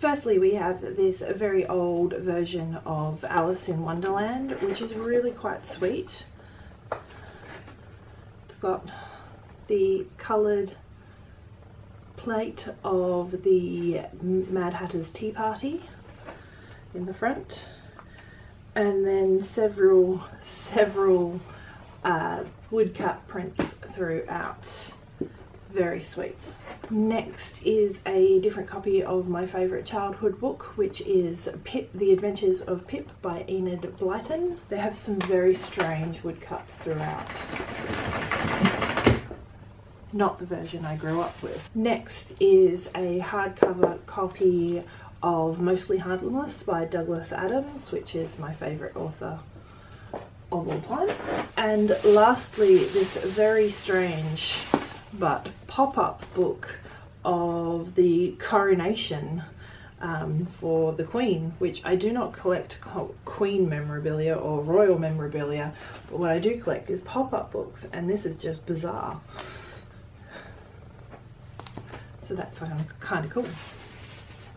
Firstly, we have this very old version of Alice in Wonderland, which is really quite sweet. It's got the coloured plate of the Mad Hatter's Tea Party in the front, and then several woodcut prints throughout. Very sweet. Next is a different copy of my favourite childhood book, which is Pip, The Adventures of Pip by Enid Blyton. They have some very strange woodcuts throughout. Not the version I grew up with. Next is a hardcover copy of Mostly Harmless by Douglas Adams, which is my favourite author of all time. And lastly, this very strange but pop-up book of the coronation for the Queen, which I do not collect Queen memorabilia or royal memorabilia, but what I do collect is pop-up books, and this is just bizarre. So that's kind of cool.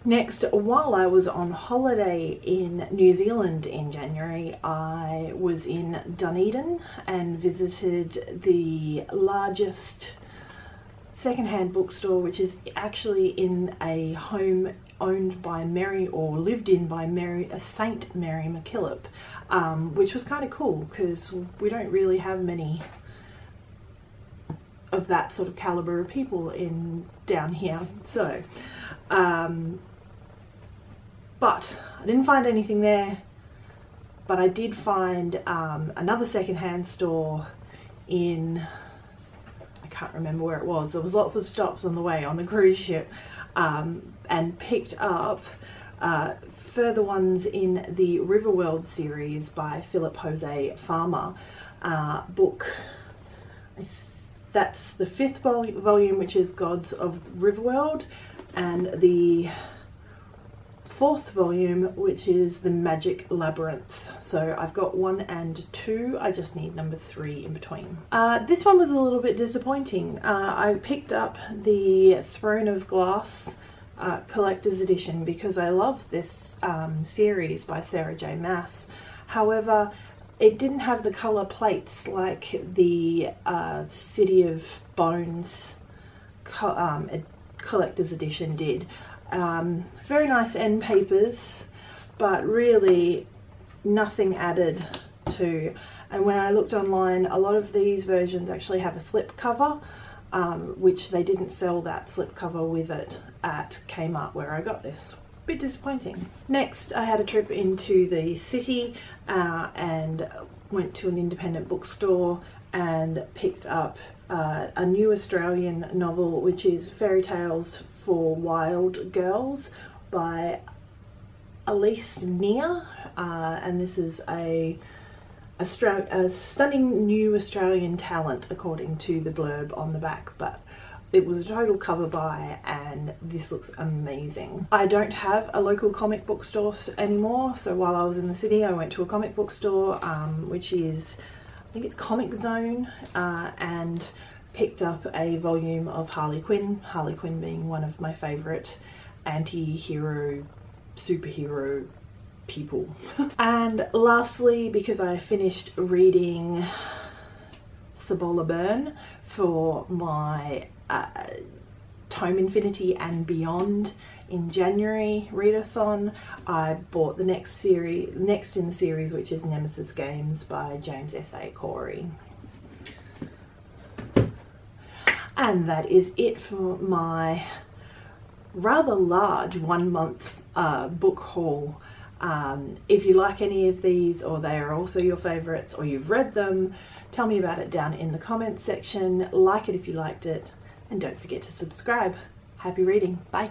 Next, while I was on holiday in New Zealand in January, I was in Dunedin and visited the largest secondhand bookstore, which is actually in a home owned by Mary, or lived in by Mary, Saint Mary MacKillop, which was kind of cool because we don't really have many of that sort of caliber of people down here. So but I didn't find anything there, but I did find another secondhand store in, I can't remember where it was. There was lots of stops on the way on the cruise ship, and picked up further ones in the Riverworld series by Philip Jose Farmer book. That's the 5th volume, which is Gods of Riverworld, and the 4th volume, which is The Magic Labyrinth. So I've got 1 and 2, I just need number 3 in between. This one was a little bit disappointing. I picked up the Throne of Glass collector's edition because I love this series by Sarah J. Maas. However, it didn't have the colour plates like the City of Bones collector's edition did. Very nice end papers, but really nothing added to. And when I looked online, a lot of these versions actually have a slip cover, which they didn't sell that slip cover with it at Kmart where I got this. Bit disappointing. Next, I had a trip into the city and went to an independent bookstore and picked up a new Australian novel, which is Fairy Tales for Wild Girls by Elise Neer, and this is a stunning new Australian talent according to the blurb on the back, but it was a total cover buy and this looks amazing. I don't have a local comic book store anymore, so while I was in the city I went to a comic book store, which is, I think it's Comic Zone, and picked up a volume of Harley Quinn being one of my favourite anti-hero, superhero people. And lastly, because I finished reading Sabola Byrne for my Tome Infinity and Beyond in January readathon, I bought the next in the series, which is Nemesis Games by James S.A. Corey. And that is it for my rather large 1 month book haul. If you like any of these, or they are also your favourites, or you've read them, tell me about it down in the comments section. Like it if you liked it, and don't forget to subscribe. Happy reading. Bye.